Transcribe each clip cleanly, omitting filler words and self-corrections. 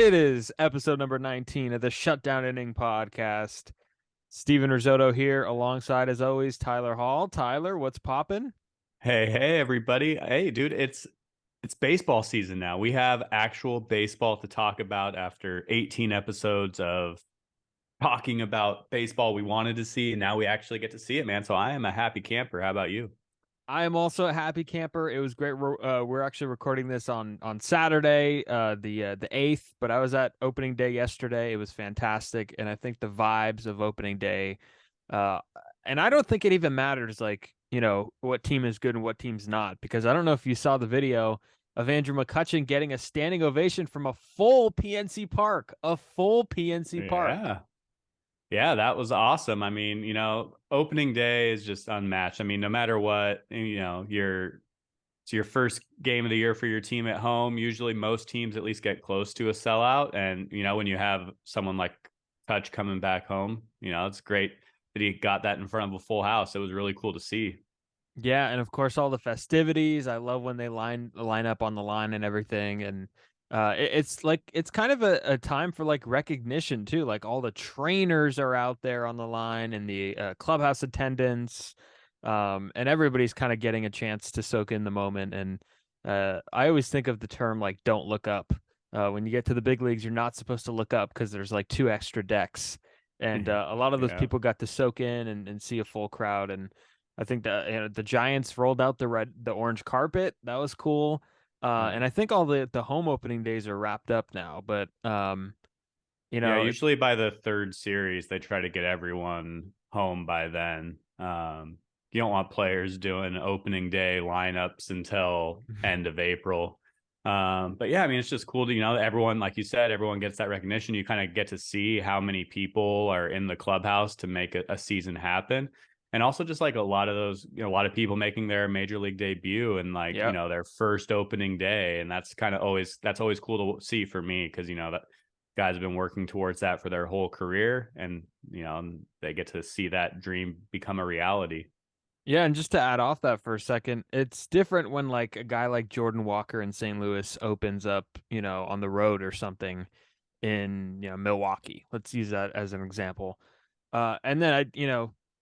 It is episode number 19 of the Shutdown Inning podcast. Steven Risotto here, alongside, as always, Tylor Hall. Tyler, what's poppin'? Hey, everybody. Hey, dude, it's baseball season now. We have actual baseball to talk about after 18 episodes of talking about baseball we wanted to see, and now we actually get to see it, man. So I am a happy camper. How about you? I am also a happy camper. It was great. We're actually recording this on Saturday, the 8th, but I was at opening day yesterday. It was fantastic, and I think the vibes of opening day, uh, and I don't think it even matters, like, what team is good and what team's not, because I don't know if you saw the video of Andrew McCutchen getting a standing ovation from a full PNC Park, a full PNC Park. Yeah. Yeah, that was awesome. I mean, opening day is just unmatched. I mean, no matter what, it's your first game of the year for your team at home. Usually most teams at least get close to a sellout. And, when you have someone like Touch coming back home, it's great that he got that in front of a full house. It was really cool to see. Yeah, and of course all the festivities. I love when they line up on the line and everything, and it's kind of a time for like recognition too. Like all the trainers are out there on the line, and the clubhouse attendants, and everybody's kind of getting a chance to soak in the moment. And I always think of the term like "don't look up." When you get to the big leagues, you're not supposed to look up because there's like two extra decks, and a lot of those Yeah. people got to soak in and see a full crowd. And I think the Giants rolled out the orange carpet. That was cool. And I think all the home opening days are wrapped up now. But Yeah, it, usually by the third series, they try to get everyone home by then. You don't want players doing opening day lineups until end of April. But yeah, I mean, it's just cool to, everyone, like you said, everyone gets that recognition. You kind of get to see how many people are in the clubhouse to make a season happen. And also just like a lot of those, a lot of people making their major league debut and like, yeah, their first opening day. And that's always cool to see for me because, that guys have been working towards that for their whole career. And, they get to see that dream become a reality. yeah. And just to add off that for a second, it's different when like a guy like Jordan Walker in St. Louis opens up, on the road or something in Milwaukee. Let's use that as an example. And then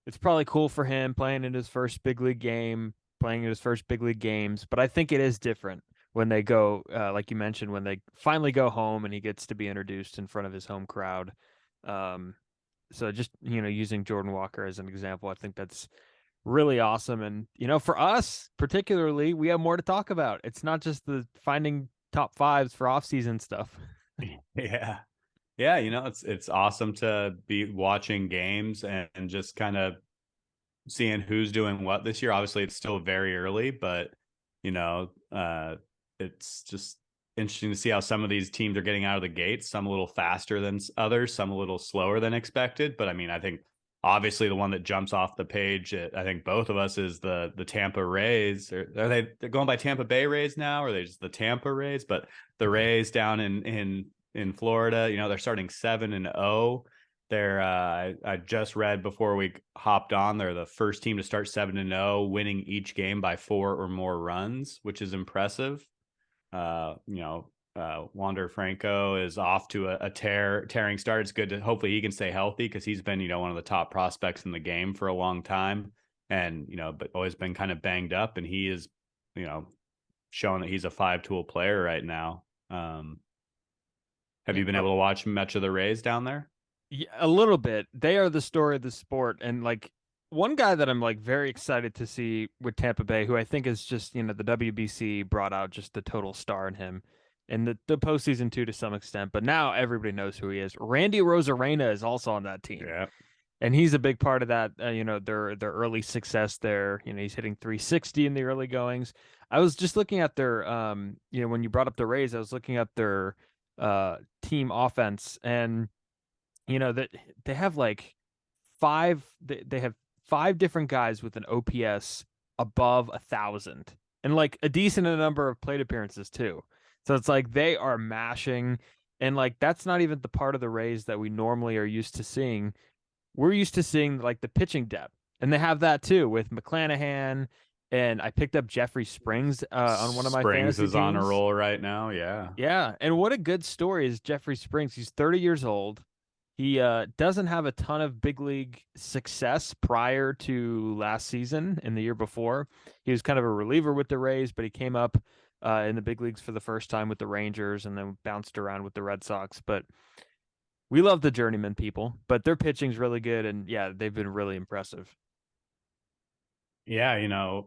it's probably cool for him playing in his first big league game, playing in his first big league games. But I think it is different when they go, like you mentioned, when they finally go home and he gets to be introduced in front of his home crowd. Um, so just using Jordan Walker as an example, I think that's really awesome. And for us particularly, we have more to talk about. It's not just the finding top fives for off-season stuff. Yeah. Yeah, it's awesome to be watching games and just kind of seeing who's doing what this year. Obviously, it's still very early, but you know, uh, it's just interesting to see how some of these teams are getting out of the gates. Some a little faster than others, some a little slower than expected. But I mean, I think obviously the one that jumps off the page, I think both of us is the Tampa Rays. Are they're going by Tampa Bay Rays now, or are they just the Tampa Rays? But the Rays down in Florida, they're starting 7-0. They're I just read before we hopped on, they're the first team to start 7-0, winning each game by 4 or more runs, which is impressive. Wander Franco is off to a tearing start. It's good to hopefully he can stay healthy because he's been, one of the top prospects in the game for a long time, and but always been kind of banged up, and he is, you know, showing that he's a 5-tool player right now. Have Yeah, you been able to watch much of the Rays down there? yeah, a little bit. They are the story of the sport. And like one guy that I'm like very excited to see with Tampa Bay, who I think is just, the WBC brought out just the total star in him and the postseason too to some extent. But now everybody knows who he is. Randy Rosarena is also on that team. Yeah. And he's a big part of that, their early success there. He's hitting 360 in the early goings. I was just looking at their, when you brought up the Rays, I was looking at their team offense, and that they have like they have five different guys with an OPS above 1,000 and like a decent number of plate appearances too. So it's like they are mashing, and like that's not even the part of the Rays that we normally are used to seeing. We're used to seeing like the pitching depth, and they have that too with McClanahan and I picked up Jeffrey Springs on one of my Springs fantasy is on a teams. roll right now. Yeah. Yeah, and what a good story is Jeffrey Springs. He's 30 years old. He doesn't have a ton of big league success prior to last season and the year before. He was kind of a reliever with the Rays, but he came up in the big leagues for the first time with the Rangers and then bounced around with the Red Sox. But we love the journeyman people, but their pitching's really good, and yeah, they've been really impressive. Yeah,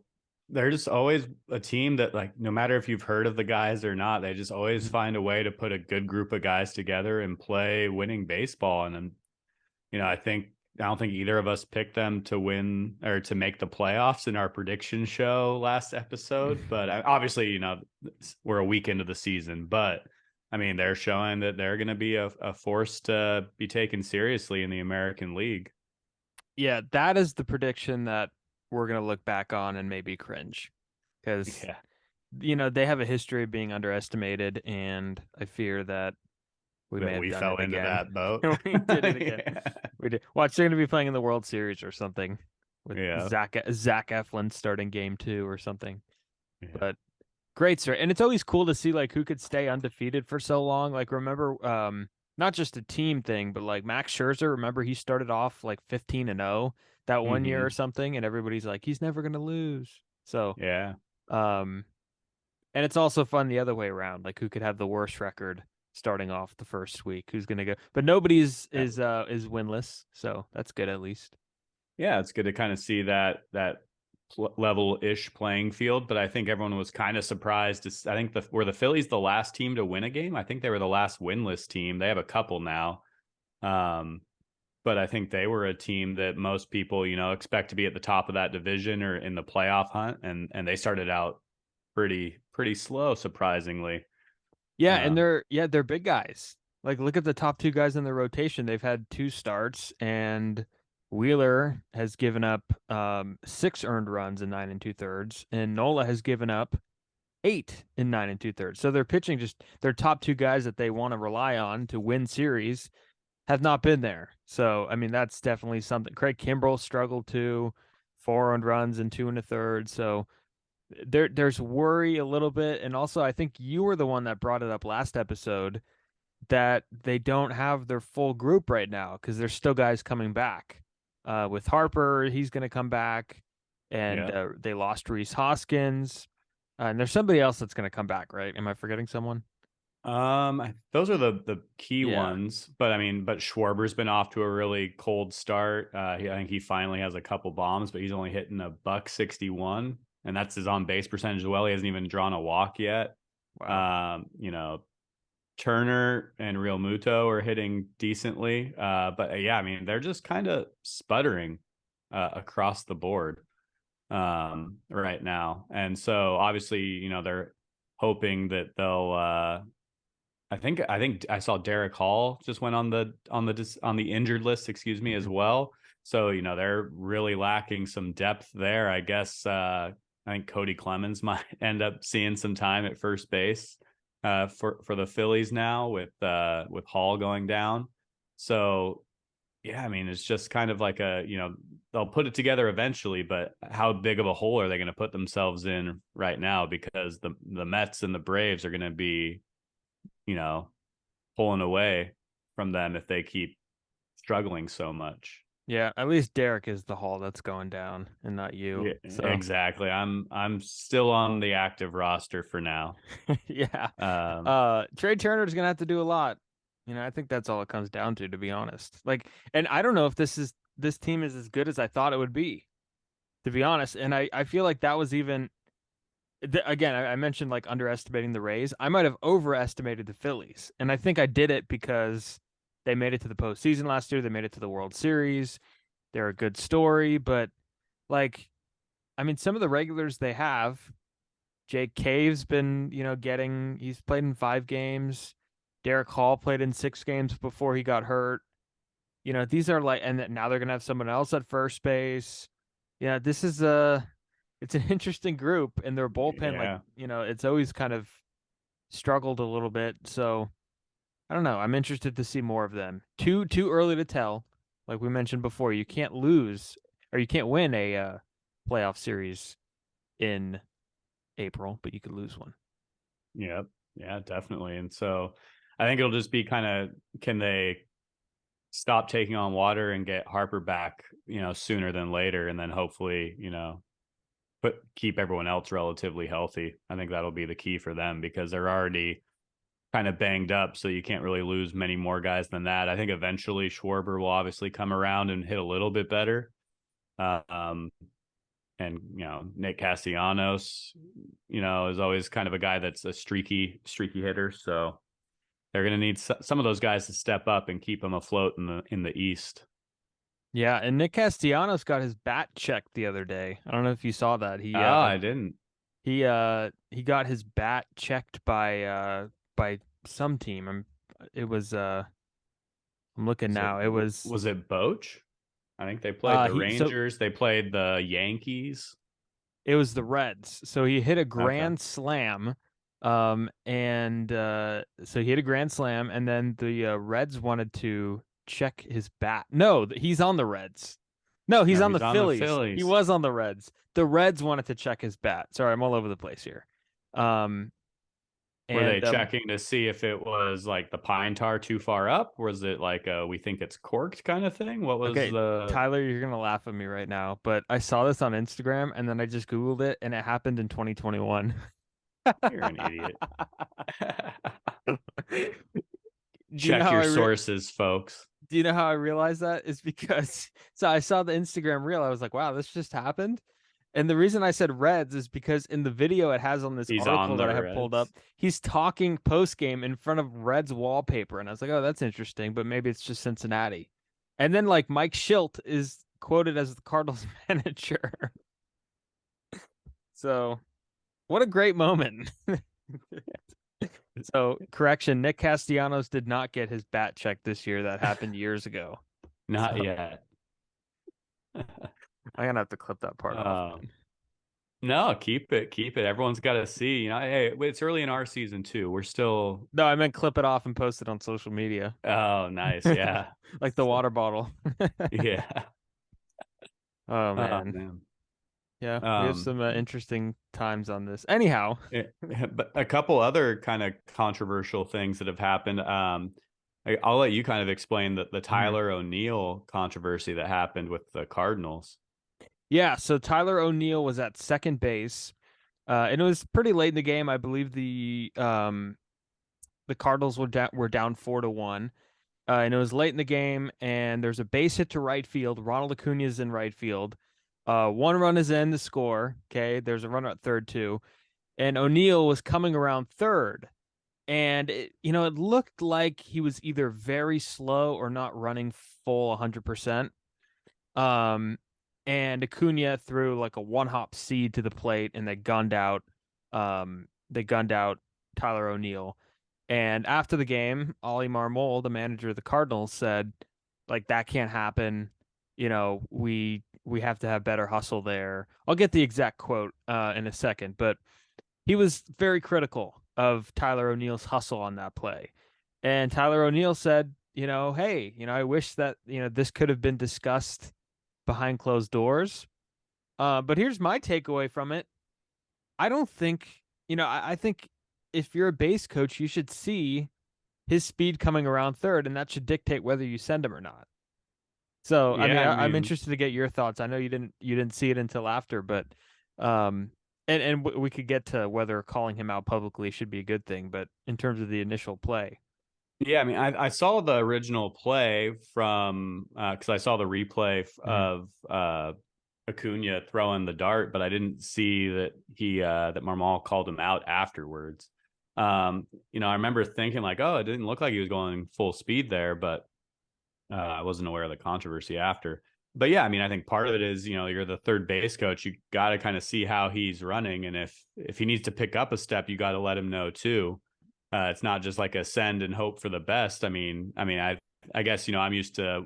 they're just always a team that, like, no matter if you've heard of the guys or not, they just always Mhm. find a way to put a good group of guys together and play winning baseball. And then, I don't think either of us picked them to win or to make the playoffs in our prediction show last episode. But obviously, we're a week into the season, but I mean, they're showing that they're going to be a force to be taken seriously in the American League. Yeah, that is the prediction that we're gonna look back on and maybe cringe because Yeah. they have a history of being underestimated, and I fear that we may That have we done fell it into again. that boat. We did it again. Yeah. We did. Watch, they're going to be playing in the World Series or something with Yeah. Zach Eflin starting game 2 or something. Yeah. But great start, and it's always cool to see like who could stay undefeated for so long. Like remember, not just a team thing, but like Max Scherzer. Remember he started off like 15-0 that one year or Hmm. something, and everybody's like he's never going to lose. So, Yeah. um, and it's also fun the other way around. Like who could have the worst record starting off the first week? Who's gonna go? But nobody's Yeah. is winless, so that's good at least. Yeah, it's good to kind of see that level-ish playing field, but I think everyone was kind of surprised. I think were the Phillies the last team to win a game? I think they were the last winless team. They have a couple now. Um, but I think they were a team that most people, expect to be at the top of that division or in the playoff hunt, and they started out pretty slow, surprisingly. Yeah, and Um, they're big guys. Like look at the top two guys in the rotation. They've had 2 starts, and Wheeler has given up 6 earned runs in 9 2/3, and Nola has given up 8 in 9 2/3. So they're pitching just their top 2 guys that they want to rely on to win series have not been there. So I mean that's definitely something. Craig Kimbrell struggled too, 4 earned runs in 2 1/3. So there's worry a little bit, and also I think you were the one that brought it up last episode that they don't have their full group right now because there's still guys coming back. With Harper, he's going to come back, and yeah. they lost Reese Hoskins, and there's somebody else that's going to come back, right? Am I forgetting someone? Those are the key Yeah. ones, but I mean, but Schwarber's been off to a really cold start. I think he finally has a couple bombs, but he's only hitting a buck 61, and that's his on base percentage as well. He hasn't even drawn a walk yet. Wow. Um, Turner and Real Muto are hitting decently, but yeah, I mean, they're just kind of sputtering across the board right now, and so obviously, they're hoping that they'll. I think I saw Derek Hall just went on the injured list, excuse me, as Mhm. well. So they're really lacking some depth there. I guess I think Cody Clemens might end up seeing some time at first base for the Phillies now with Hall going down. So yeah, I mean it's just kind of like they'll put it together eventually, but how big of a hole are they going to put themselves in right now? Because the Mets and the Braves are going to be you know pulling away from them if they keep struggling so much. Yeah, at least Derek is the Hall that's going down and not you. Yeah, So, exactly. I'm still on the active roster for now. yeah. Um, Trey Turner's gonna have to do a lot. I think that's all it comes down to be honest. Like, and I don't know if this team is as good as I thought it would to be honest. And I feel like that was even again, I mentioned like underestimating the Rays. I might have overestimated the Phillies. And I think I did it because they made it to the postseason last year. They made it to the World Series. They're a good story, but like, I mean, some of the regulars they have, Jake Cave's been, he's played in 5 games. Derek Hall played in 6 games before he got hurt. These are like, and now they're gonna have someone else at first base. Yeah, it's an interesting group, and their bullpen, like, yeah. it's always kind of struggled a little bit. So I don't know. I'm interested to see more of them. Too early to tell. Like we mentioned before, you can't lose or you can't win a playoff series in April, but you could lose one. Yep. Yeah, definitely. And so I think it'll just be kind of, can they stop taking on water and get Harper back, sooner than later, and then hopefully, keep everyone else relatively healthy. I think that'll be the key for them because they're already kind of banged up, so you can't really lose many more guys than that. I think eventually Schwarber will obviously come around and hit a little bit better. And Nick Castellanos, is always kind of a guy that's a streaky hitter. So they're going to need some of those guys to step up and keep them afloat in the East. Yeah, and Nick Castellanos got his bat checked the other day. I don't know if you saw that. I didn't. He got his bat checked by some team. I'm looking now. It was it Boch? I think they played the Rangers. They played the Yankees. It was the Reds. So he hit a grand Okay. slam. And so he hit a grand slam, and then the Reds wanted to check his bat. No, he's on the Reds. No, he's No, on the he's on the Phillies. Phillies. He was on the Reds. The Reds wanted to check his bat. Sorry, I'm all over the place here. Were they checking to see if it was like the pine tar too far up? Was it like we think it's corked kind of thing? What was okay, the Tyler, you're gonna laugh at me right now, but I saw this on Instagram and then I just Googled it and it happened in 2021. You're an idiot. Do you know Check how your sources, folks. Do you know how I realized that? Is because so I saw the Instagram reel. I was like, wow, this just happened. And the reason I said Reds is because in the video it has on this He's article on the that I have pulled up, Reds. he's talking post game in front of Reds wallpaper. And I was like, oh, that's interesting, but maybe it's just Cincinnati. And then like Mike Schilt is quoted as the Cardinals manager. So what a great moment. So, correction, Nick Castellanos did not get his bat check this year. That happened years ago. Not yet. I'm gonna have to clip that part off. No, keep it. Everyone's got to see. Hey, it's early in our season too. We're still. No, I meant clip it off and post it on social media. Oh, nice. Yeah. Like the water bottle. Yeah. Oh man. Yeah, we have some interesting times on this. Anyhow, but a couple other kind of controversial things that have happened. I'll let you kind of explain the Tyler O'Neill controversy that happened with the Cardinals. Yeah, so Tyler O'Neill was at second base, and it was pretty late in the game. I believe the Cardinals were down 4-1, and it was late in the game. And there's a base hit to right field. Ronald Acuna is in right field. One run is in the score. Okay, there's a runner at third too, and O'Neill was coming around third, and it looked like he was either very slow or not running full 100%. And Acuna threw like a one-hop seed to the plate, and they gunned out Tyler O'Neill. And after the game, Ollie Marmol, the manager of the Cardinals, said, like, that can't happen. We have to have better hustle there. I'll get the exact quote in a second, but he was very critical of Tyler O'Neill's hustle on that play. And Tyler O'Neill said, hey, I wish that, this could have been discussed behind closed doors. But here's my takeaway from it. I don't think, I think if you're a base coach, you should see his speed coming around third, and that should dictate whether you send him or not. So, yeah, I'm interested to get your thoughts. I know you didn't see it until after, but and we could get to whether calling him out publicly should be a good thing, but in terms of the initial play. Yeah, I mean, I saw the original play from because I saw the replay of Acuna throwing the dart, but I didn't see that that Marmol called him out afterwards. I remember thinking like, oh, it didn't look like he was going full speed there, but I wasn't aware of the controversy after. But yeah, I mean, I think part of it is, you're the third base coach. You got to kind of see how he's running, and if he needs to pick up a step, you got to let him know too. It's not just like a send and hope for the best. I guess, I'm used to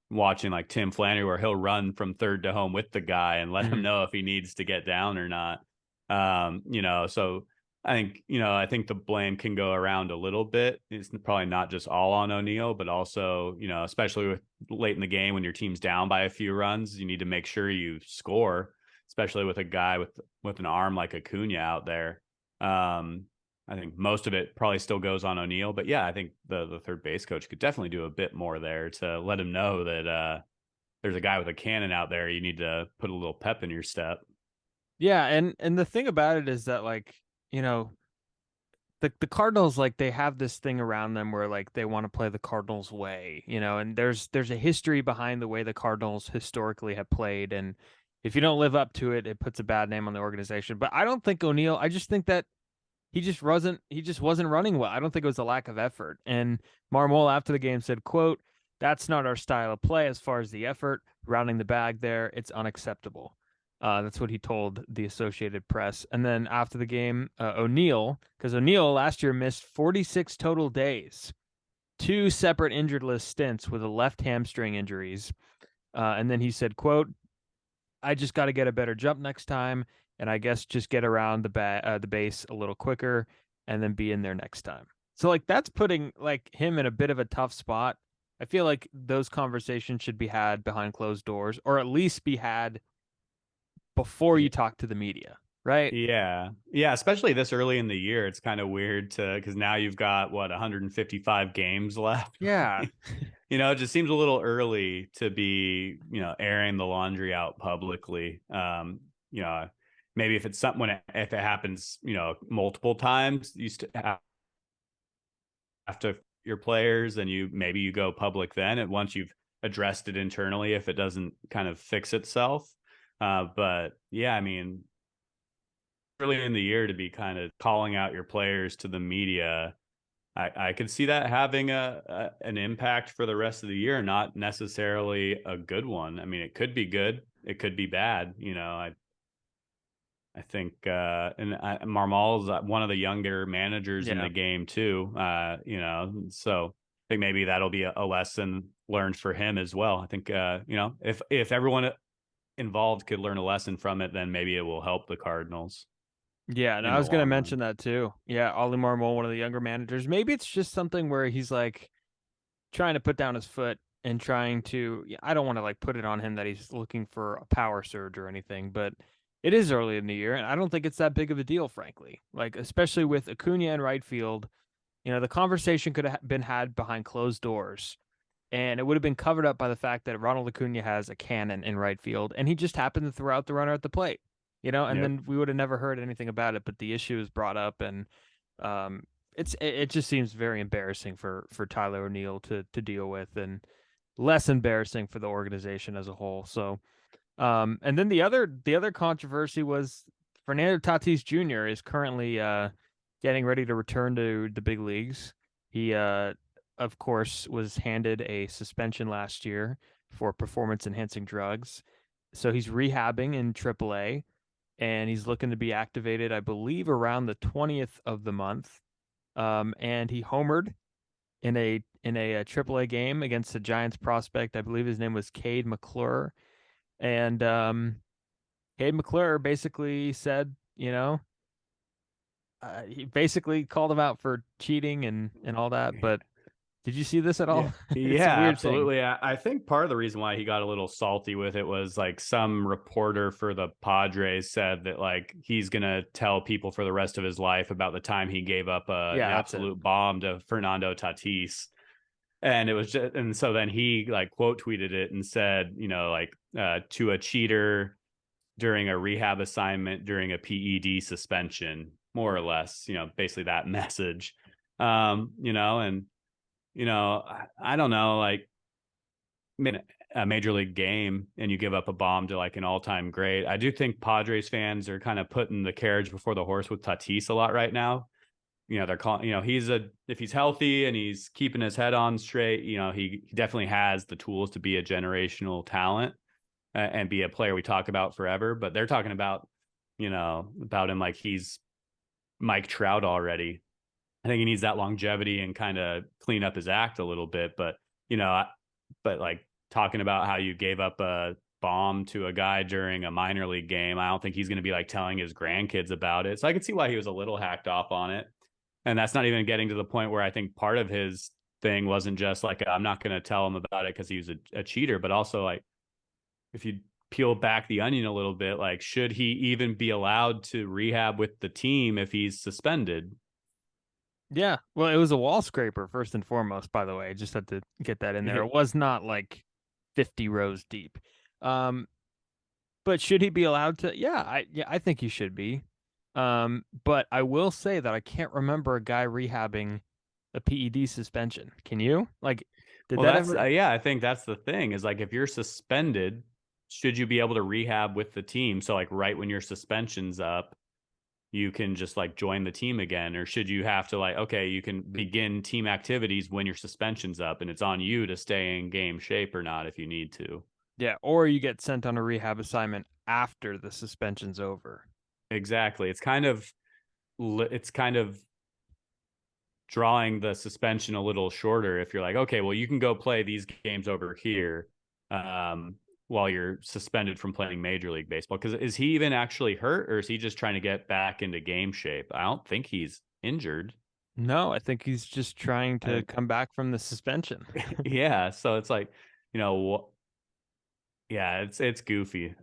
watching like Tim Flannery where he'll run from third to home with the guy and let him know if he needs to get down or not. So I think the blame can go around a little bit. It's probably not just all on O'Neill, but also, especially with late in the game when your team's down by a few runs, you need to make sure you score. especially with a guy with an arm like Acuna out there. I think most of it probably still goes on O'Neill, but yeah, I think the third base coach could definitely do a bit more there to let him know that there's a guy with a cannon out there. You need to put a little pep in your step. Yeah, and the thing about it is that like, you know, the Cardinals like they have this thing around them where like they want to play the Cardinals way, you know, and there's a history behind the way the Cardinals historically have played, and if you don't live up to it, it puts a bad name on the organization. But I don't think O'Neill, I just think that he just wasn't running well. I don't think it was a lack of effort. And Marmol after the game said, quote, "That's not our style of play as far as the effort, rounding the bag there. It's unacceptable." That's what he told the Associated Press. And then after the game, O'Neill, because O'Neill last year missed 46 total days, two separate injured list stints with a left hamstring injuries. And then he said, quote, "I just got to get a better jump next time, and I guess just get around the base a little quicker, and then be in there next time." So like that's putting like him in a bit of a tough spot. I feel like those conversations should be had behind closed doors, or at least be had before you talk to the media, right? Yeah. Yeah. Especially this early in the year. It's kind of weird to, because now you've got what, 155 games left. Yeah, It just seems a little early to be, airing the laundry out publicly. You know, maybe if it's something if it happens, multiple times, you have to your players and maybe you go public then. And once you've addressed it internally, if it doesn't kind of fix itself. But yeah, I mean, early in the year to be kind of calling out your players to the media, I could see that having an impact for the rest of the year, not necessarily a good one. I mean, it could be good, it could be bad. I think and Marmal's one of the younger managers in yeah, the game too. So I think maybe that'll be a lesson learned for him as well. I think if everyone involved could learn a lesson from it, then maybe it will help the Cardinals yeah. And in I the was gonna long run. mention that too. Yeah, Ollie Marmol, one of the younger managers. Maybe it's just something where he's like trying to put down his foot and trying to, yeah, I don't want to like put it on him that he's looking for a power surge or anything, but it is early in the year and I don't think it's that big of a deal, frankly. Like especially with Acuna in right field, the conversation could have been had behind closed doors and it would have been covered up by the fact that Ronald Acuna has a cannon in right field and he just happened to throw out the runner at the plate, and Yep. then we would have never heard anything about it, but the issue is brought up and um it just seems very embarrassing for Tyler O'Neill to deal with, and less embarrassing for the organization as a whole. So, and then the other controversy was Fernando Tatis Jr. is currently getting ready to return to the big leagues. He of course was handed a suspension last year for performance enhancing drugs. So he's rehabbing in AAA and he's looking to be activated, I believe, around the 20th of the month. And he homered in a AAA game against the Giants prospect. I believe his name was Cade McClure, and Cade McClure basically said, he basically called him out for cheating and all that. But did you see this at Yeah. all? It's a Yeah, weird thing. absolutely. I think part of the reason why he got a little salty with it was like some reporter for the Padres said that like he's gonna tell people for the rest of his life about the time he gave up an Yeah, that's it. absolute bomb to Fernando Tatis. And it was just, and so then he like quote tweeted it and said, like to a cheater during a rehab assignment during a PED suspension, more or less, basically that message. And I don't know, like a major league game and you give up a bomb to like an all-time great. I do think Padres fans are kind of putting the carriage before the horse with Tatis a lot right now. They're calling, if he's healthy and he's keeping his head on straight, he definitely has the tools to be a generational talent and be a player we talk about forever. But they're talking about him like he's Mike Trout already. I think he needs that longevity and kind of clean up his act a little bit. But like talking about how you gave up a bomb to a guy during a minor league game, I don't think he's going to be like telling his grandkids about it. So I could see why he was a little hacked off on it. And that's not even getting to the point where I think part of his thing wasn't just like, I'm not going to tell him about it because he was a cheater, but also like if you peel back the onion a little bit, like should he even be allowed to rehab with the team if he's suspended? Yeah. Well, it was a wall scraper first and foremost, by the way. I just had to get that in there. It was not like 50 rows deep. Um, but should he be allowed to? Yeah, I think he should be. But I will say that I can't remember a guy rehabbing a PED suspension. Can you? Like, did Well, that that's ever? yeah, I think that's the thing is like if you're suspended, should you be able to rehab with the team? So like right when your suspension's up, you can just like join the team again, or should you have to like okay, you can begin team activities when your suspension's up, and it's on you to stay in game shape or not if you need to. Yeah, or you get sent on a rehab assignment after the suspension's over. Exactly. It's kind of drawing the suspension a little shorter if you're like, okay, well, you can go play these games over here um, while you're suspended from playing Major League Baseball. Because is he even actually hurt, or is he just trying to get back into game shape? I don't think he's injured. No, I think he's just trying to I, come back from the suspension. yeah, so it's like, you know, yeah, it's goofy.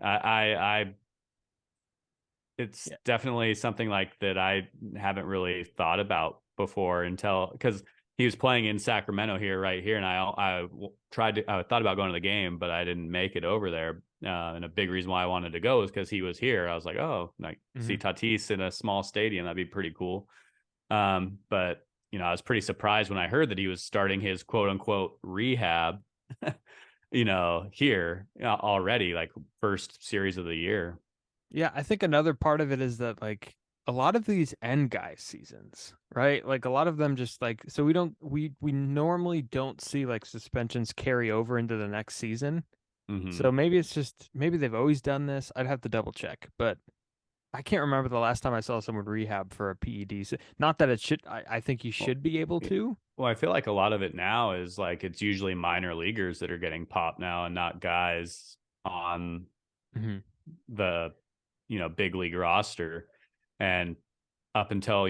It's Yeah. definitely something like that I haven't really thought about before until because he was playing in Sacramento here, right here, and I thought about going to the game, but I didn't make it over there. And a big reason why I wanted to go is because he was here. I was like, oh, like Mhm. see Tatis in a small stadium, that'd be pretty cool. But I was pretty surprised when I heard that he was starting his quote unquote rehab, here already, like first series of the year. Yeah, I think another part of it is that like a lot of these end guy seasons, right? Like a lot of them just like so we normally don't see like suspensions carry over into the next season. Hmm. So maybe it's just maybe they've always done this. I'd have to double check, but I can't remember the last time I saw someone rehab for a PED. So, not that it should I think you Well, should be able yeah. to. Well, I feel like a lot of it now is like it's usually minor leaguers that are getting popped now and not guys on Hmm. the, big league roster. And up until,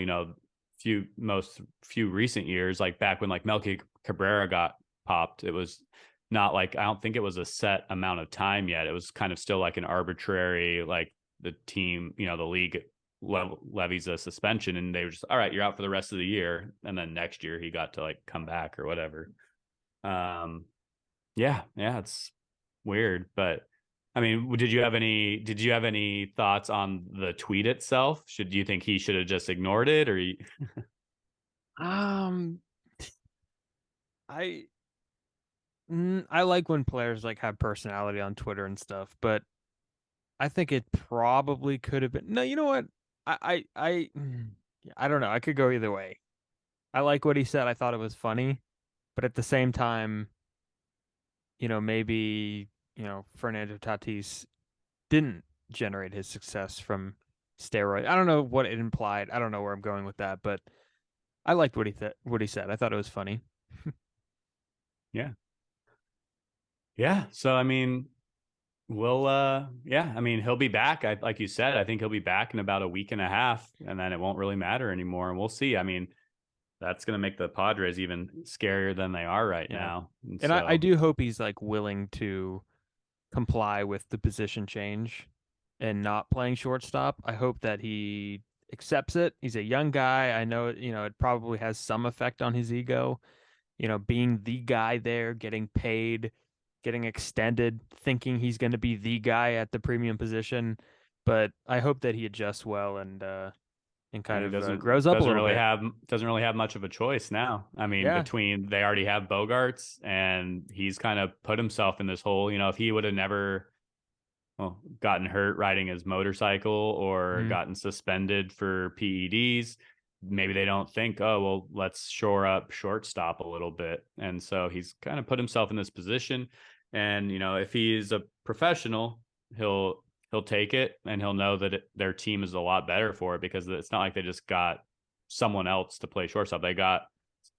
few recent years, like back when like Melky Cabrera got popped, it was not like I don't think it was a set amount of time yet. It was kind of still like an arbitrary, like the team, the league levies a suspension and they were just all right, you're out for the rest of the year. And then next year he got to like come back or whatever. Um, yeah, it's weird, but I mean, did you have any thoughts on the tweet itself? Do you think he should have just ignored it or Um, I I like when players like have personality on Twitter and stuff, but I think it probably could have been. No, you know what? I don't know. I could go either way. I like what he said. I thought it was funny, but at the same time, maybe, Fernando Tatis didn't generate his success from steroids. I don't know what it implied. I don't know where I'm going with that, but I liked what he said. I thought it was funny. yeah. Yeah. So I mean, I mean, he'll be back. Like you said, I think he'll be back in about a week and a half, and then it won't really matter anymore. And we'll see. I mean, that's going to make the Padres even scarier than they are right Yeah. now. And And I so, do hope he's like willing to comply with the position change and not playing shortstop. I hope that he accepts it. He's a young guy. I know, it probably has some effect on his ego, being the guy there, getting paid, getting extended, thinking he's going to be the guy at the premium position. But I hope that he adjusts well and and kind he of doesn't grows up a doesn't little really bit. have doesn't really have much of a choice now. I mean, Yeah. between they already have Bogarts, and he's kind of put himself in this hole. If he would have never gotten hurt riding his motorcycle or Mm. gotten suspended for PEDs, maybe they don't think, oh, well, let's shore up shortstop a little bit. And so he's kind of put himself in this position. And, if he's a professional, he'll take it and he'll know that their team is a lot better for it because it's not like they just got someone else to play shortstop. They got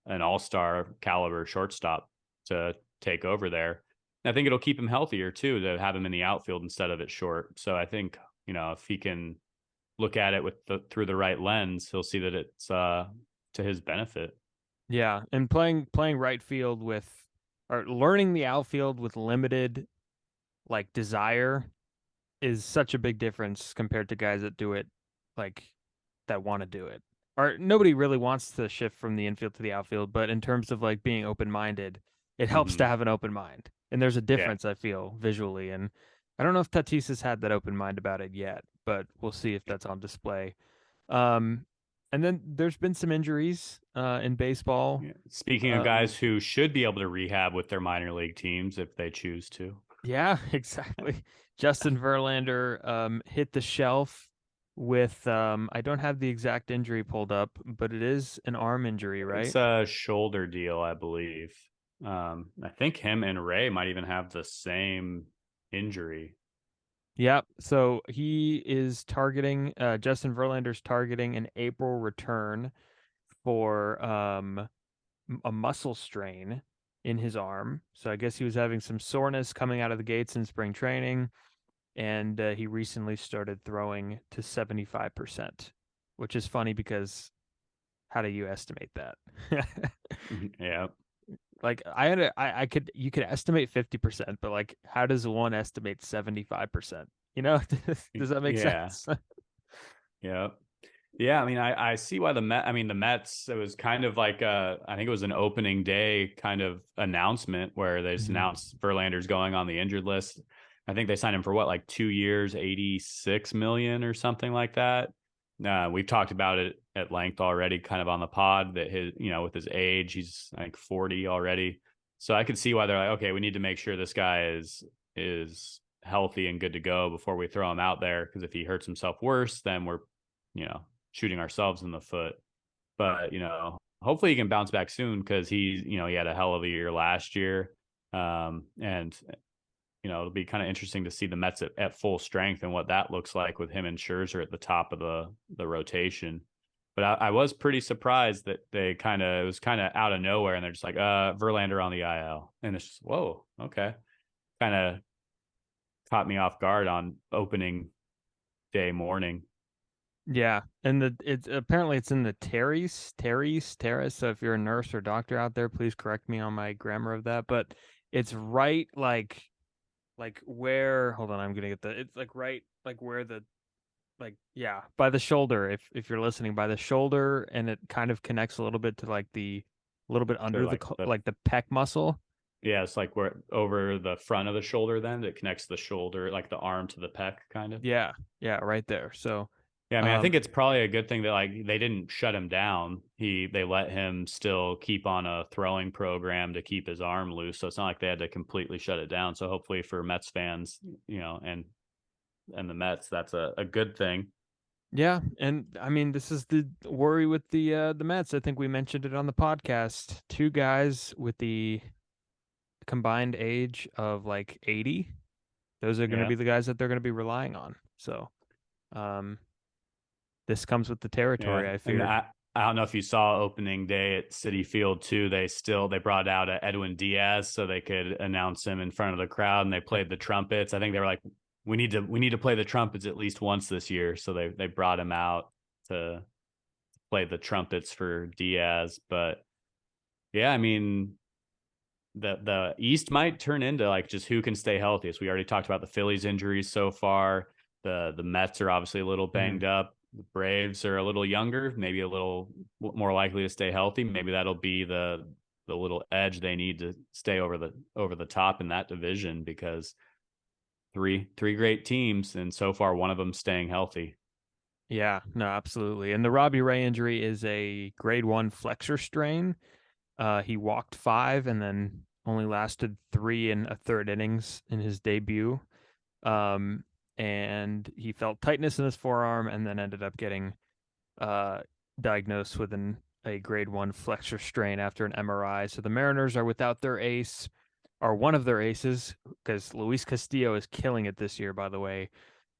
an all-star caliber shortstop to take over there. I think it'll keep him healthier too to have him in the outfield instead of at short. So I think, if he can look at it through the right lens, he'll see that it's to his benefit. Yeah, and playing right field with or learning the outfield with limited like desire is such a big difference compared to guys that do it like that want to do it. Or nobody really wants to shift from the infield to the outfield, but in terms of like being open-minded, it helps to Hmm. have an open mind. And there's a Yeah. difference I feel visually, and I don't know if Tatis has had that open mind about it yet, but we'll see if that's on display. Um, and then there's been some injuries in baseball. Yeah. Speaking of Um, guys who should be able to rehab with their minor league teams if they choose to. yeah, exactly. Justin Verlander hit the shelf with I don't have the exact injury pulled up, but it is an arm injury, It's right? a shoulder deal, I believe. I think him and Ray might even have the same injury. Yep. So he is targeting Justin Verlander's targeting an April return for a muscle strain in his arm. So I guess he was having some soreness coming out of the gates in spring training, and he recently started throwing to 75%, which is funny because how do you estimate that? Yeah. Like I could you could estimate 50%, but like how does one estimate 75%? You know, does that make Yeah. sense? Yeah. Yeah, I mean, I see why the Mets, it was kind of like I think it was an opening day kind of announcement where they just Mhm. announced Verlander's going on the injured list. I think they signed him for what, like 2 years, 86 million or something like that. We've talked about it at length already, kind of on the pod, that his, with his age, he's like 40 already. So I could see why they're like, okay, we need to make sure this guy is healthy and good to go before we throw him out there. Because if he hurts himself worse, then we're, you know, shooting ourselves in the foot. But hopefully he can bounce back soon because he had a hell of a year last year, and it'll be kind of interesting to see the Mets at full strength and what that looks like with him and Scherzer at the top of the rotation. But I was pretty surprised that it was kind of out of nowhere, and they're just like, Verlander on the IL, and it's just whoa, okay, kind of caught me off guard on opening day morning. Yeah, and it's apparently it's in the Terrace. So if you're a nurse or doctor out there, please correct me on my grammar of that. But it's right like where hold on, I'm gonna get the it's like right like where the like yeah by the shoulder if you're listening by the shoulder, and it kind of connects a little bit to like the a little bit To under like the like the pec muscle. Yeah, it's like where over the front of the shoulder, then it connects the shoulder, like the arm to the pec, kind of. Yeah, yeah, right there. So Yeah, I mean, I um think it's probably a good thing that like they didn't shut him down. They let him still keep on a throwing program to keep his arm loose. So it's not like they had to completely shut it down. So hopefully for Mets fans, and the Mets, that's a good thing. yeah, and I mean this is the worry with the Mets. I think we mentioned it on the podcast. Two guys with the combined age of like 80. Those are going to Yeah. be the guys that they're going to be relying on. So, um, this comes with the Yeah. territory, I And fear. I don't know if you saw opening day at City Field too. They brought out Edwin Diaz so they could announce him in front of the crowd, and they played the trumpets. I think they were like, we need to play the trumpets at least once this year. So they brought him out to play the trumpets for Diaz. But yeah, I mean, the East might turn into like just who can stay healthiest. We already talked about the Phillies injuries so far. The Mets are obviously a little Mhm. banged up. The Braves are a little younger, maybe a little more likely to stay healthy. Maybe that'll be the little edge they need to stay over the top in that division, because three great teams, and so far one of them staying healthy. Yeah, no, absolutely. And the Robbie Ray injury is a grade 1 flexor strain. He walked 5 and then only lasted 3 and a third innings in his debut. Um, and he felt tightness in his forearm and then ended up getting uh, diagnosed with a grade 1 flexor strain after an MRI. So the Mariners are without their ace, or one of their aces, because Luis Castillo is killing it this year, by the way.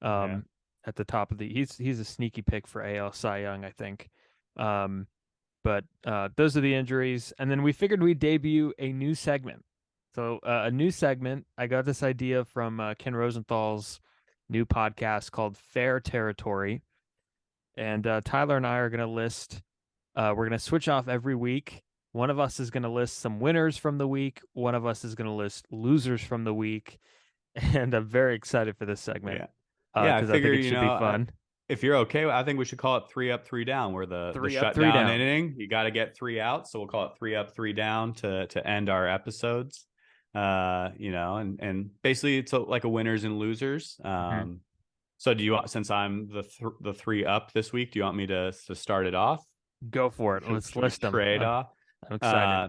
Yeah. Um, at the top of the, he's a sneaky pick for AL Cy Young, I think. Um, but those are the injuries, and then we figured we'd debut a new segment. So a new segment. I got this idea from Ken Rosenthal's new podcast called Fair Territory, and Tyler and I are going to list. We're going to switch off every week. One of us is going to list some winners from the week. One of us is going to list losers from the week. And I'm very excited for this segment. Yeah. Yeah, I because I think figure, it should be fun. if you're okay, I think we should call it 3 up, 3 down, where the 3 up, 3 shutdown down. inning, you got to get 3 outs. So we'll call it 3 up, 3 down to end our episodes. And basically it's like a winners and losers. Mhm. So do you want, since I'm the 3 up this week, do you want me to start it off? Go for it. Let's Should we list them. trade off? I'm excited. Uh,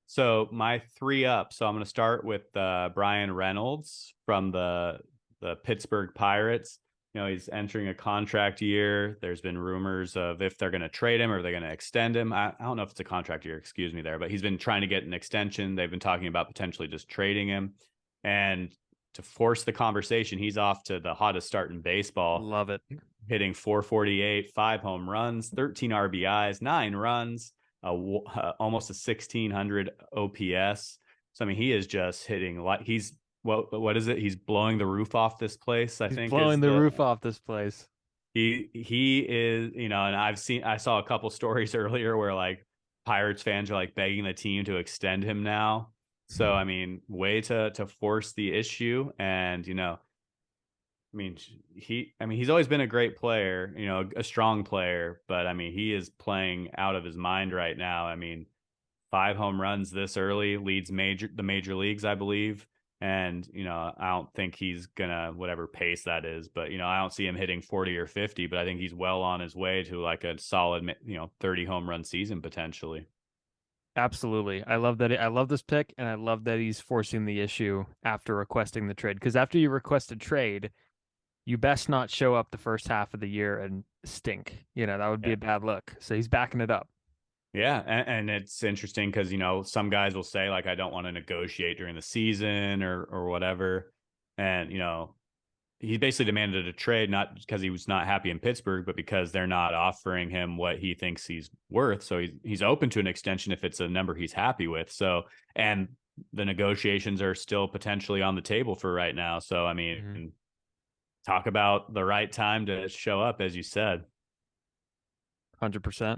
so my 3 up. So I'm going to start with Brian Reynolds from the Pittsburgh Pirates. He's entering a contract year. There's been rumors of if they're going to trade him or they're going to extend him. I don't know if it's a contract year, excuse me there, but he's been trying to get an extension. They've been talking about potentially just trading him. And to force the conversation, he's off to the hottest start in baseball, Love it. hitting 448, 5 home runs, 13 RBIs, 9 runs, almost a 1600 OPS. So, I mean, he is just hitting like what is it? He's blowing the roof off this place, I He's think is blowing the roof off this place. he is, and I saw a couple stories earlier where like Pirates fans are like begging the team to extend him now. So, I mean, way to force the issue. And, he's always been a great player, a strong player, but I mean, he is playing out of his mind right now. I mean, 5 home runs this early, leads the major leagues, I believe. And, I don't think he's gonna, whatever pace that is, but, I don't see him hitting 40 or 50, but I think he's well on his way to like a solid, 30 home run season potentially. Absolutely. I love that. I love this pick, and I love that he's forcing the issue after requesting the trade. Because after you request a trade, you best not show up the first half of the year and stink. That would be Yeah. a bad look. So he's backing it up. Yeah, and it's interesting because some guys will say like I don't want to negotiate during the season or whatever, and he basically demanded a trade not because he was not happy in Pittsburgh, but because they're not offering him what he thinks he's worth. So he's open to an extension if it's a number he's happy with. So, and the negotiations are still potentially on the table for right now. So I mean, talk about the right time to show up, as you said. 100%.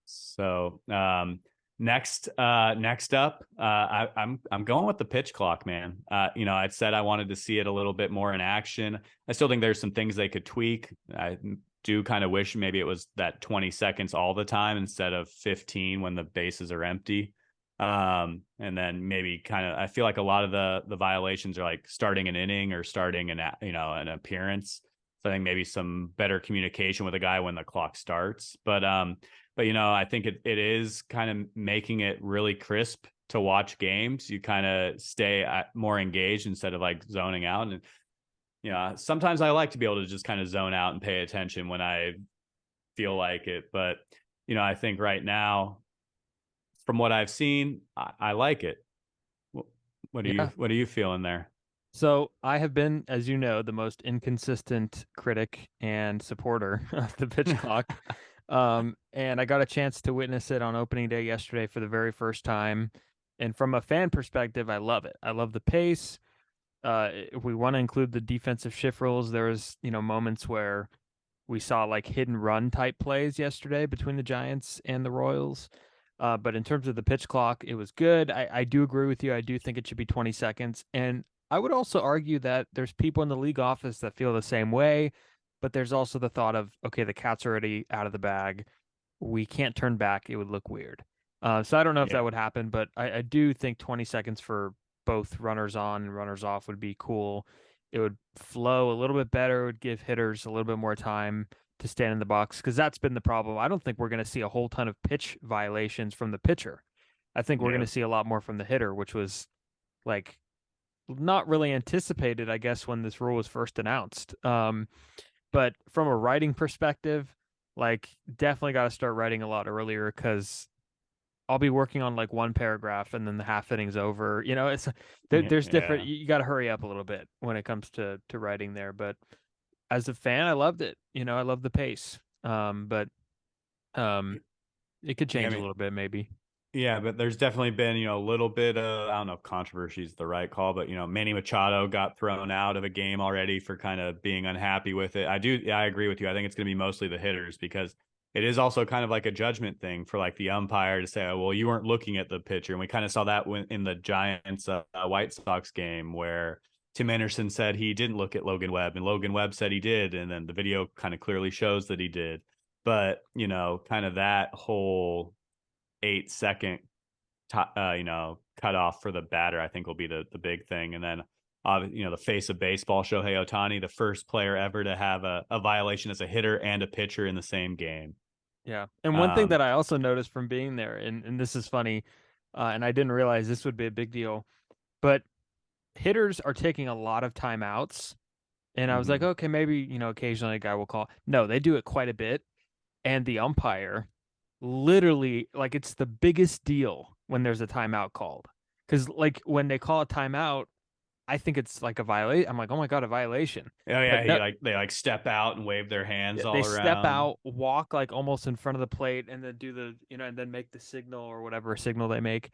So next up, I'm going with the pitch clock, man. I said I wanted to see it a little bit more in action. I still think there's some things they could tweak. I do kind of wish maybe it was that 20 seconds all the time instead of 15 when the bases are empty. And then maybe I feel like a lot of the violations are like starting an inning or starting an appearance. So I think maybe some better communication with a guy when the clock starts. But I think it is kind of making it really crisp to watch games. You kind of stay more engaged instead of like zoning out. And sometimes I like to be able to just kind of zone out and pay attention when I feel like it. But I think right now, from what I've seen, I like it. What are you feeling there? So I have been, as you know, the most inconsistent critic and supporter of the pitch clock. And I got a chance to witness it on opening day yesterday for the very first time. And from a fan perspective, I love it. I love the pace. If we want to include the defensive shift rules, there was, moments where we saw like hidden run type plays yesterday between the Giants and the Royals. But in terms of the pitch clock, it was good. I do agree with you. I do think it should be 20 seconds. And I would also argue that there's people in the league office that feel the same way, but there's also the thought of, okay, the cat's already out of the bag. We can't turn back. It would look weird. So I don't know if Yeah. that would happen, but I do think 20 seconds for both runners on and runners off would be cool. It would flow a little bit better. It would give hitters a little bit more time to stand in the box because that's been the problem. I don't think we're going to see a whole ton of pitch violations from the pitcher. I think we're going Yeah. to see a lot more from the hitter, which was like not really anticipated, I guess, when this rule was first announced. But from a writing perspective, like definitely got to start writing a lot earlier because I'll be working on like one paragraph and then the half inning's over. It's there's different. Yeah. You got to hurry up a little bit when it comes to writing there. But as a fan, I loved it. I love the pace. But it could Yeah, I change a mean, little bit maybe. yeah, but there's definitely been, a little bit of, I don't know if controversy is the right call, but, Manny Machado got thrown out of a game already for kind of being unhappy with it. I agree with you. I think it's going to be mostly the hitters because it is also kind of like a judgment thing for like the umpire to say, oh, well, you weren't looking at the pitcher. And we kind of saw that in the Giants White Sox game where Tim Anderson said he didn't look at Logan Webb, and Logan Webb said he did, and then the video kind of clearly shows that he did. But kind of that whole 8 second, cut off for the batter, I think will be the big thing. And then, the face of baseball, Shohei Ohtani, the first player ever to have a violation as a hitter and a pitcher in the same game. Yeah. And one thing that I also noticed from being there, and this is funny, and I didn't realize this would be a big deal, but hitters are taking a lot of timeouts. And I was like, Mm-hmm. okay, maybe, occasionally a guy will call. No, they do it quite a bit. And the umpire literally, like, it's the biggest deal when there's a timeout called. Because, like, when they call a timeout, I think it's like a violation. I'm like, oh my God, a violation. Oh But yeah, no, they step out and wave their hands they all step around. out, walk like almost in front of the plate, and then do the, and then make the signal or whatever signal they make.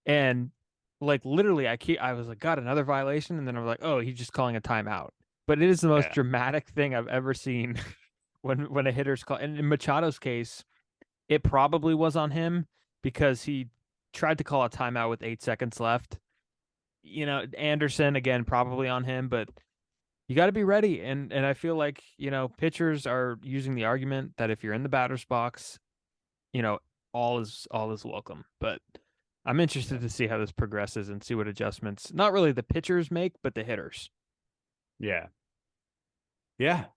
And like literally, I was like, God, another violation. And then I was like, oh, he's just calling a timeout. But it is the most Yeah, dramatic thing I've ever seen when a hitter's call. And in Machado's case, it probably was on him because he tried to call a timeout with 8 seconds left. Anderson again, probably on him, but you got to be ready. And I feel like, pitchers are using the argument that if you're in the batter's box, you know, all is welcome. But I'm interested to see how this progresses and see what adjustments not really the pitchers make, but the hitters. yeah. Yeah,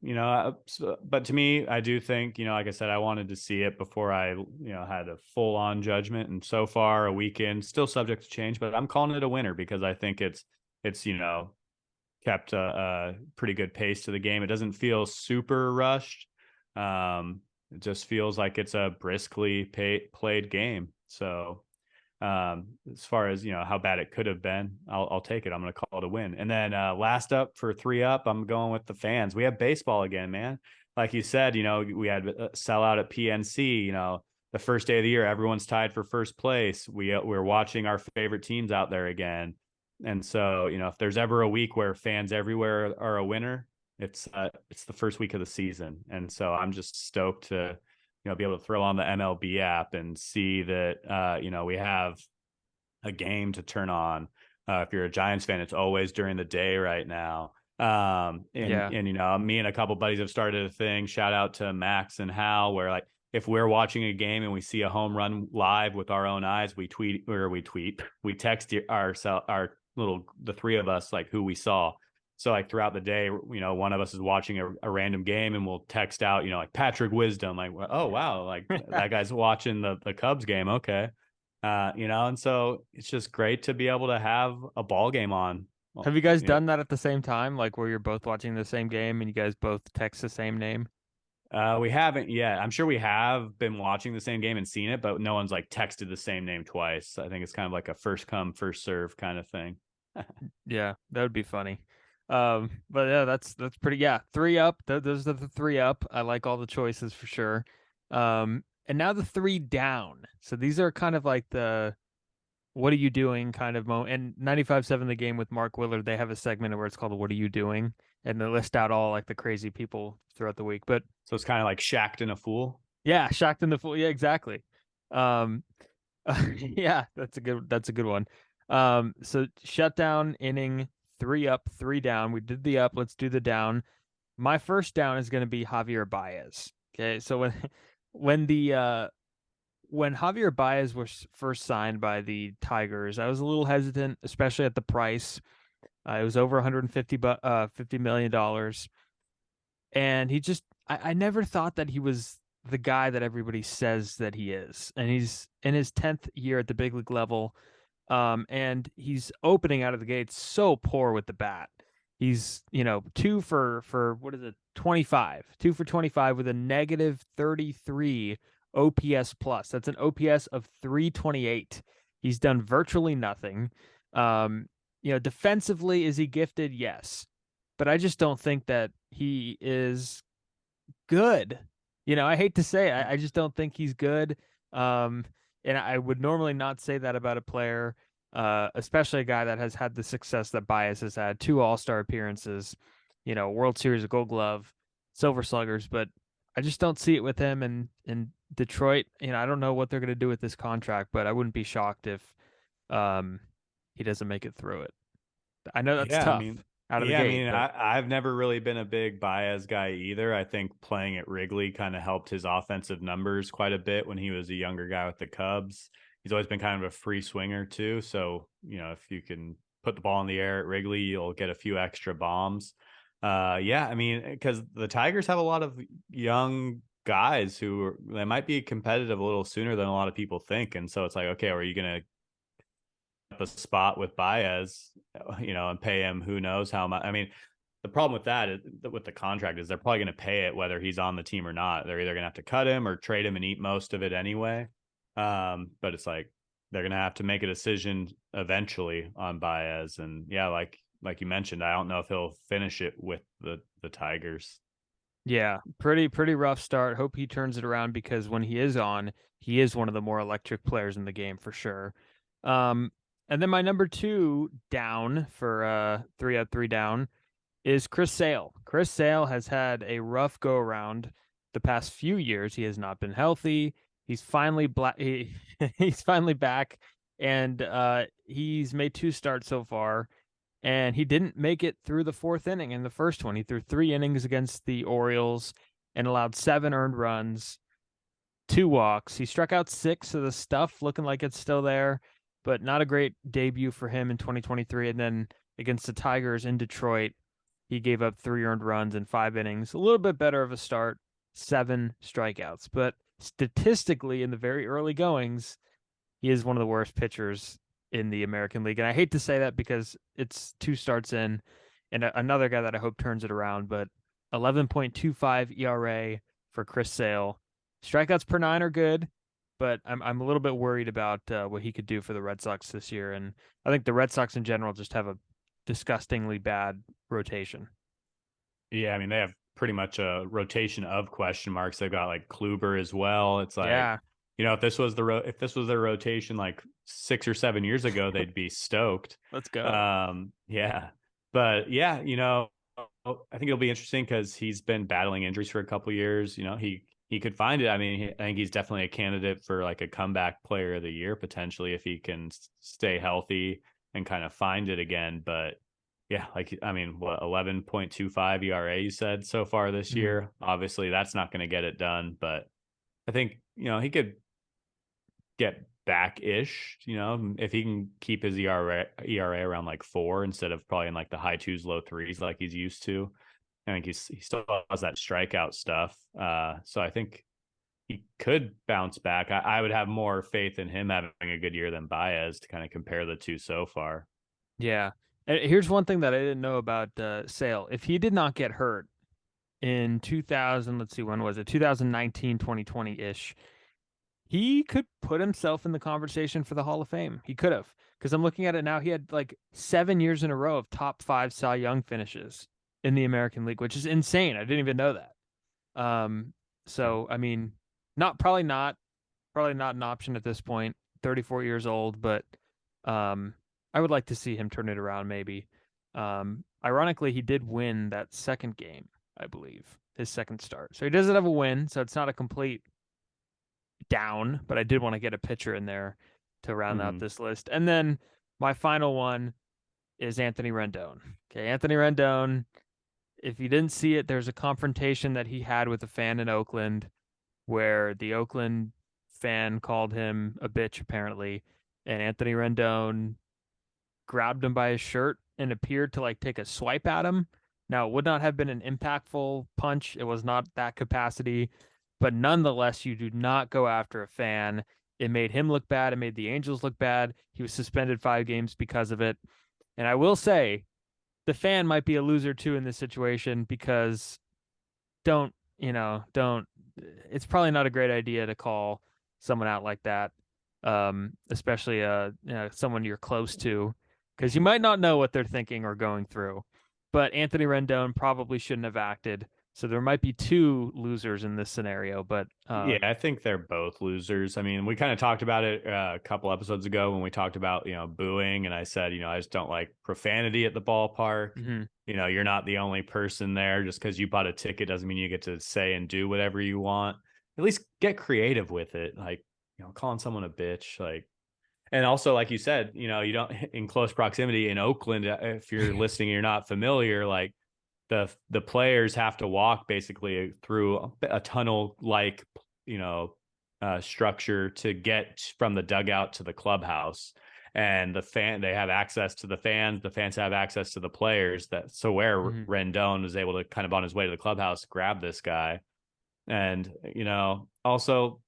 but to me, I do think, like I said, I wanted to see it before I, had a full on judgment. And so far, a weekend, still subject to change, but I'm calling it a winner because I think it's kept a pretty good pace to the game. It doesn't feel super rushed. It just feels like it's a briskly played game. So, as far as how bad it could have been, I'll take it. I'm going to call it a win. And then last up for 3 up, I'm going with the fans. We have baseball again, man. Like you said, we had a sellout at PNC. The first day of the year, everyone's tied for first place. We're watching our favorite teams out there again. And so, if there's ever a week where fans everywhere are a winner, it's the first week of the season. And so I'm just stoked to be able to throw on the MLB app and see that, we have a game to turn on. If you're a Giants fan, it's always during the day right now. And, Yeah. me and a couple buddies have started a thing. Shout out to Max and Hal, where like if we're watching a game and we see a home run live with our own eyes, we text the three of us like who we saw. So like throughout the day, one of us is watching a random game and we'll text out, like Patrick Wisdom, like, oh wow, like that guy's watching the Cubs game. Okay. And so it's just great to be able to have a ball game on. Have Well, you guys done that at the same time, like where you're both watching the same game and you guys both text the same name? we haven't yet. I'm sure we have been watching the same game and seen it, but no one's like texted the same name twice. I think it's kind of like a first come, first serve kind of thing. Yeah, that would be funny. But yeah, that's pretty. Yeah, 3 up. Those are the 3 up. I like all the choices for sure. And now the 3 down. So these are kind of like the what are you doing kind of moment. And 95.7 The Game with Mark Willard, they have a segment where it's called What Are You Doing? And they list out all like the crazy people throughout the week. But So it's kind of like Shacked in a Fool. yeah, shocked in the fool. Yeah, exactly. Um, yeah, that's a good one. So shutdown inning, 3 up, 3 down. We did the up. Let's do the down. My first down is going to be Javier Baez. Okay, so when the when Javier Baez was first signed by the Tigers, I was a little hesitant, especially at the price. It was over 150 $50 million, and I never thought that he was the guy that everybody says that he is, and he's in his 10th year at the big league level. And he's opening out of the gates so poor with the bat. He's, two for what is it, 25, 2 for 25 with a negative 33 OPS plus. That's an OPS of 328. He's done virtually nothing. Defensively, is he gifted? Yes, but I just don't think that he is good. I hate to say it, I just don't think he's good. Um, and I would normally not say that about a player, especially a guy that has had the success that Baez has had, 2 All-Star appearances, World Series, a Gold Glove, Silver Sluggers, but I just don't see it with him. And in Detroit, I don't know what they're going to do with this contract, but I wouldn't be shocked if he doesn't make it through it. I know that's Yeah, I tough. mean, out of the Yeah, I gate. mean, But I've never really been a big Baez guy either. I think playing at Wrigley kind of helped his offensive numbers quite a bit when he was a younger guy with the Cubs. He's always been kind of a free swinger too. So, if you can put the ball in the air at Wrigley, you'll get a few extra bombs. Yeah, I mean, because the Tigers have a lot of young guys they might be competitive a little sooner than a lot of people think. And so it's like, okay, are you going to a spot with Baez, and pay him who knows how much? I mean, the problem with that is, with the contract, is they're probably going to pay it whether he's on the team or not. They're either going to have to cut him or trade him and eat most of it anyway. But it's like they're going to have to make a decision eventually on Baez, and yeah, like you mentioned, I don't know if he'll finish it with the Tigers. yeah, pretty rough start. Hope he turns it around because when he is on, he is one of the more electric players in the game for sure. Um, and then my number two down for 3 out 3 down is Chris Sale. Chris Sale has had a rough go around the past few years. He has not been healthy. He's finally he's finally back, and he's made 2 starts so far, and he didn't make it through the 4th inning in the first one. He threw 3 innings against the Orioles and allowed 7 earned runs, 2 walks. He struck out 6, so the stuff looking like it's still there, but not a great debut for him in 2023. And then against the Tigers in Detroit, he gave up 3 earned runs in 5 innings. A little bit better of a start, 7 strikeouts. But statistically, in the very early goings, he is one of the worst pitchers in the American League. And I hate to say that because it's 2 starts in, and another guy that I hope turns it around. But 11.25 ERA for Chris Sale. Strikeouts per 9 are good, but I'm a little bit worried about what he could do for the Red Sox this year. And I think the Red Sox in general just have a disgustingly bad rotation. Yeah, I mean, they have pretty much a rotation of question marks. They've got like Kluber as well. It's like, Yeah, if this was if this was their rotation like 6 or 7 years ago, they'd be stoked. let's go. Yeah, but yeah, I think it'll be interesting because he's been battling injuries for a couple years. He could find it. I mean, I think he's definitely a candidate for like a comeback player of the year potentially if he can stay healthy and kind of find it again. But yeah, like I mean, what 11.25 ERA you said so far this Mhm. year. Obviously, that's not going to get it done, but I think he could get back ish. If he can keep his ERA around like 4 instead of probably in like the high 2s, low 3s like he's used to. I think he still has that strikeout stuff. So I think he could bounce back. I would have more faith in him having a good year than Baez to kind of compare the two so far. Yeah. And here's one thing that I didn't know about Sale. If he did not get hurt in 2000, let's see, when was it? 2019, 2020-ish. He could put himself in the conversation for the Hall of Fame. He could have. Because I'm looking at it now. He had like 7 years in a row of top 5 Cy Young finishes in the American League, which is insane. I didn't even know that. Um, so I mean, probably not an option at this point. 34 years old, but um, I would like to see him turn it around. Maybe. Ironically, he did win that second game, I believe, his second start. So he doesn't have a win. So it's not a complete down, but I did want to get a pitcher in there to round out Mm-hmm. this list. And then my final one is Anthony Rendon. Okay, Anthony Rendon. If you didn't see it, there's a confrontation that he had with a fan in Oakland where the Oakland fan called him a bitch, apparently, and Anthony Rendon grabbed him by his shirt and appeared to like take a swipe at him. Now, it would not have been an impactful punch. It was not that capacity, but nonetheless, you do not go after a fan. It made him look bad. It made the Angels look bad. He was suspended 5 games because of it. And I will say, the fan might be a loser too in this situation because don't, don't, it's probably not a great idea to call someone out like that. Especially someone you're close to, because you might not know what they're thinking or going through. But Anthony Rendon probably shouldn't have acted. So there might be 2 losers in this scenario, but Yeah, I think they're both losers. I mean, we kind of talked about it a couple episodes ago when we talked about, booing. And I said, I just don't like profanity at the ballpark. mhm. You're not the only person there. Just because you bought a ticket doesn't mean you get to say and do whatever you want. At least get creative with it. Like, calling someone a bitch. Like, And also, like you said, you don't in close proximity in Oakland. If you're listening, and you're not familiar. Like the players have to walk basically through a tunnel like structure to get from the dugout to the clubhouse. And they have access to the fans have access to the players. Where Mhm. Rendon was able to kind of on his way to the clubhouse grab this guy. And also,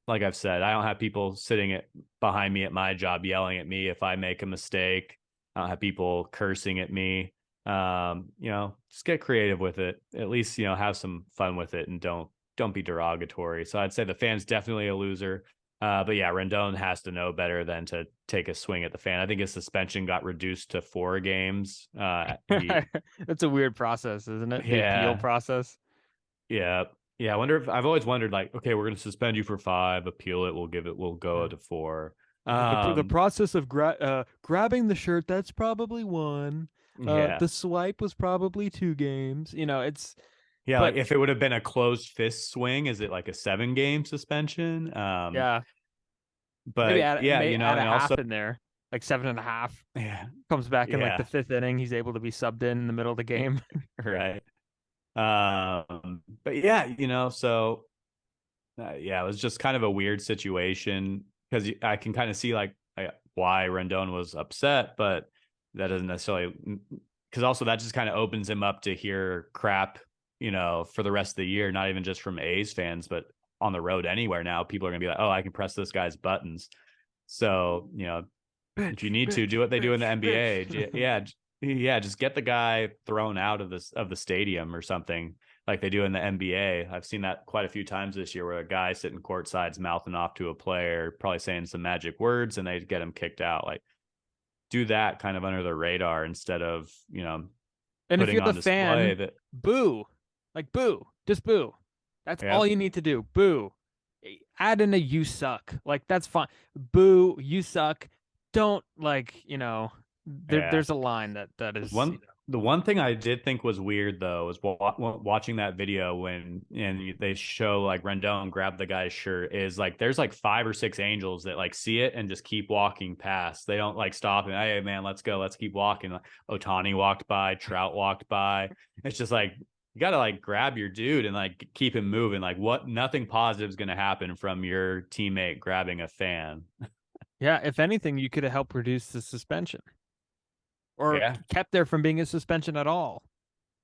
like I've said, I don't have people sitting behind me at my job yelling at me if I make a mistake. I don't have people cursing at me. Just get creative with it. At least, have some fun with it, and don't be derogatory. So I'd say the fan's definitely a loser. But yeah, Rendon has to know better than to take a swing at the fan. I think his suspension got reduced to 4 games. That's a weird process, isn't it? The appeal Yeah, process. yeah, yeah. I wonder if I've always wondered, like, okay, we're going to suspend you for 5, appeal it, we'll go Yeah. to 4. The process of grabbing the shirt, that's probably 1. Yeah, The swipe was probably 2 games. It's yeah. Like but if it would have been a closed fist swing, is it like a 7-game suspension? yeah, maybe But yeah, add a and also, half in there, like 7.5. yeah, Comes back in like the yeah, 5th inning. He's able to be subbed in the middle of the game. right. But yeah, so yeah, it was just kind of a weird situation because I can kind of see like why Rendon was upset, but that doesn't necessarily because also that just kind of opens him up to hear crap, for the rest of the year, not even just from A's fans, but on the road anywhere now. People are gonna be like, oh, I can press this guy's buttons. So, if you Bitch, need to do bitch, what they do in the bitch, NBA, bitch. yeah, yeah, just get the guy thrown out of the stadium or something like they do in the NBA. I've seen that quite a few times this year where a guy sitting courtside's mouthing off to a player, probably saying some magic words, and they get him kicked out. Like do that kind of under the radar instead of, And if putting you're the on display fan, that boo. Like boo. Just boo. That's yeah, all you need to do. Boo. Add in a you suck. Like that's fine. Boo, you suck. Don't yeah. there's a line that is, One the one thing I did think was weird though was watching that video when and they show like Rendon grab the guy's shirt is like there's like 5 or 6 angels that like see it and just keep walking past. They don't like stop and hey man, let's go, let's keep walking. Like, Ohtani walked by, Trout walked by. It's just like you gotta like grab your dude and like keep him moving. Like what? Nothing positive is gonna happen from your teammate grabbing a fan. yeah, if anything, you could have helped reduce the suspension or Yeah, kept there from being a suspension at all.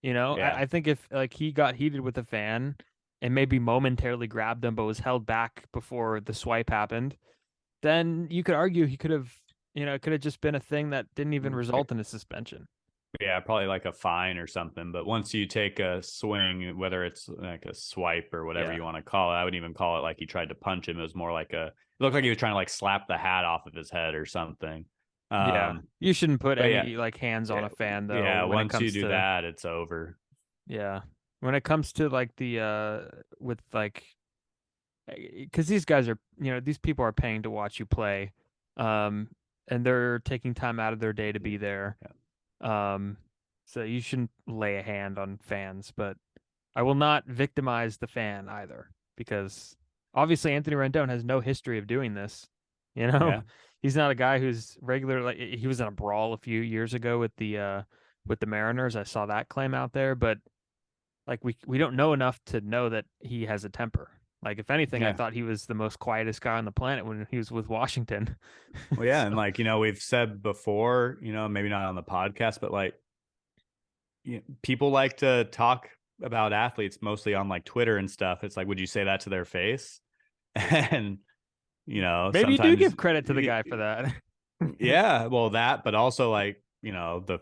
yeah. I think if like he got heated with a fan and maybe momentarily grabbed him but was held back before the swipe happened, then you could argue he could have, it could have just been a thing that didn't even result in a suspension. Yeah, probably like a fine or something. But once you take a swing, whether it's like a swipe or whatever Yeah. you want to call it, I wouldn't even call it like he tried to punch him. It was more like it looked like he was trying to like slap the hat off of his head or something. Yeah. Um, You shouldn't put but yeah, any like hands on yeah, a fan though yeah. when it Once you comes do to that, it's over. yeah. When it comes to like the with like because these guys are, these people are paying to watch you play. Um and they're taking time out of their day to be there. Yeah, Um so you shouldn't lay a hand on fans, but I will not victimize the fan either because obviously Anthony Rendon has no history of doing this. You know, yeah, he's not a guy who's regular. Like he was in a brawl a few years ago with the Mariners. I saw that claim out there, but like we don't know enough to know that he has a temper. Like if anything, I yeah. thought he was the most quietest guy on the planet when he was with Washington. Well, yeah, and So like we've said before, maybe not on the podcast, but like people like to talk about athletes mostly on like Twitter and stuff. It's like, would you say that to their face? And maybe you do sometimes, give credit to the guy for that. yeah, well, that, but also like, the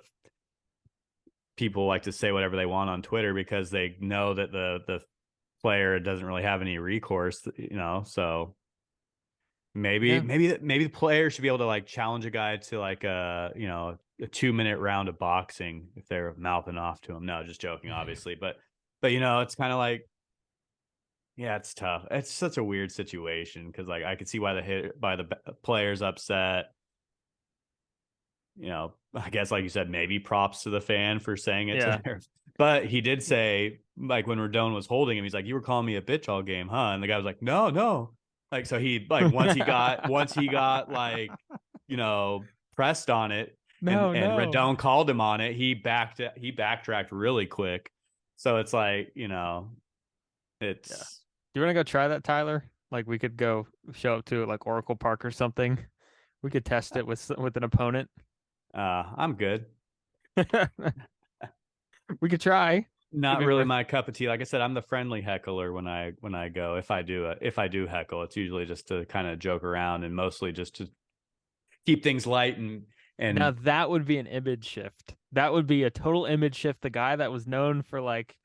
people like to say whatever they want on Twitter because they know that the player doesn't really have any recourse, so maybe Yeah. maybe the player should be able to like challenge a guy to like a 2-minute round of boxing if they're mouthing off to him. No, just joking, obviously, but it's kind of like, yeah, it's tough. It's such a weird situation because like I could see why the players upset. I guess like you said, maybe props to the fan for saying it to Yeah. their. But he did say like when Rodon was holding him, he's like, "You were calling me a bitch all game, huh?" And the guy was like, "No, no." Like, so he like once he got like, pressed on it, and No, no. Rendon called him on it, he backtracked really quick. So it's like, Yeah. it's Do you want to go try that, Tyler? Like we could go show up to like Oracle Park or something. We could test it with an opponent. I'm good. We could try. Could Not be really worth. my cup of tea. Like I said, I'm the friendly heckler when I go. If I do heckle, it's usually just to kind of joke around and mostly just to keep things light Now and that would be an image shift. That would be a total image shift. The guy that was known for like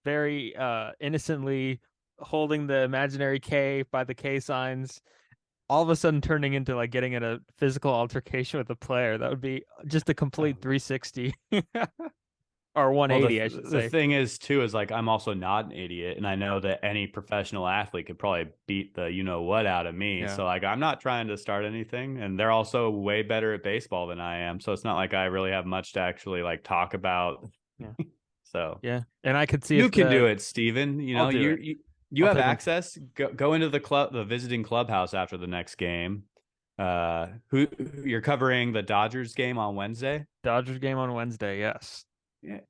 very innocently holding the imaginary K by the K signs, all of a sudden turning into like getting in a physical altercation with a player. That would be just a complete 360 or well, 180, I should the say. thing is too is like I'm also not an idiot, and I know that any professional athlete could probably beat the what out of me. Yeah. So like I'm not trying to start anything, and they're also way better at baseball than I am. So it's not like I really have much to actually like talk about. Yeah. So Yeah. And I could see you if can the do it, Steven. I'll do it. You I'll have take one. access. Go into the visiting clubhouse after the next game. Who you're covering the Dodgers game on Wednesday? Dodgers game on Wednesday. Yes. Yeah,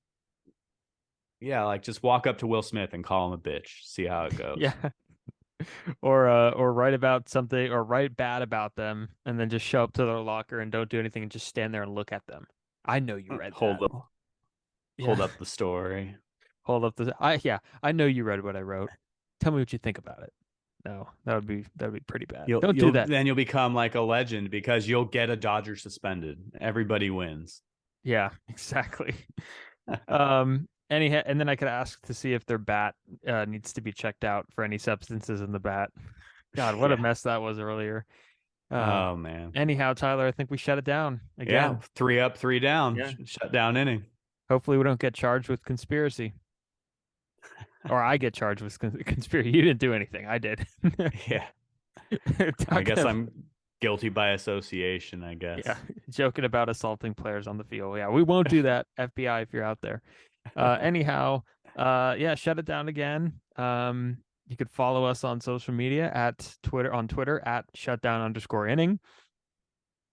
yeah. Like just walk up to Will Smith and call him a bitch. See how it goes. Yeah. Or write about something or write bad about them and then just show up to their locker and don't do anything and just stand there and look at them. I know you read Hold that. up, hold Yeah. up the story. Hold up the I know you read what I wrote. Tell me what you think about it. No, that would be pretty bad. You'll Don't do you'll that. then you'll become like a legend because you'll get a Dodger suspended. Everybody wins. Yeah, exactly. And then I could ask to see if their bat needs to be checked out for any substances in the bat. God, what a Yeah. mess that was earlier. Uh, Oh man. anyhow, Tyler, I think we shut it down Yeah. again. 3 up, 3 down. Yeah. Shutdown inning. Hopefully, we don't get charged with conspiracy, or I get charged with conspiracy. You didn't do anything. I did. Yeah. I Talking guess of, I'm guilty by association, I yeah, guess. joking about assaulting players on the field. Yeah, we won't do that. FBI, if you're out there. Anyhow, yeah, shut it down again. You could follow us on social media at Twitter at shutdown_inning.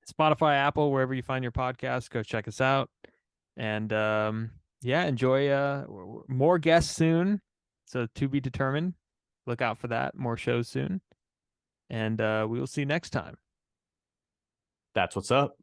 Spotify, Apple, wherever you find your podcast, go check us out. And yeah, enjoy more guests soon. So to be determined. Look out for that. More shows soon. And we will see you next time. That's what's up.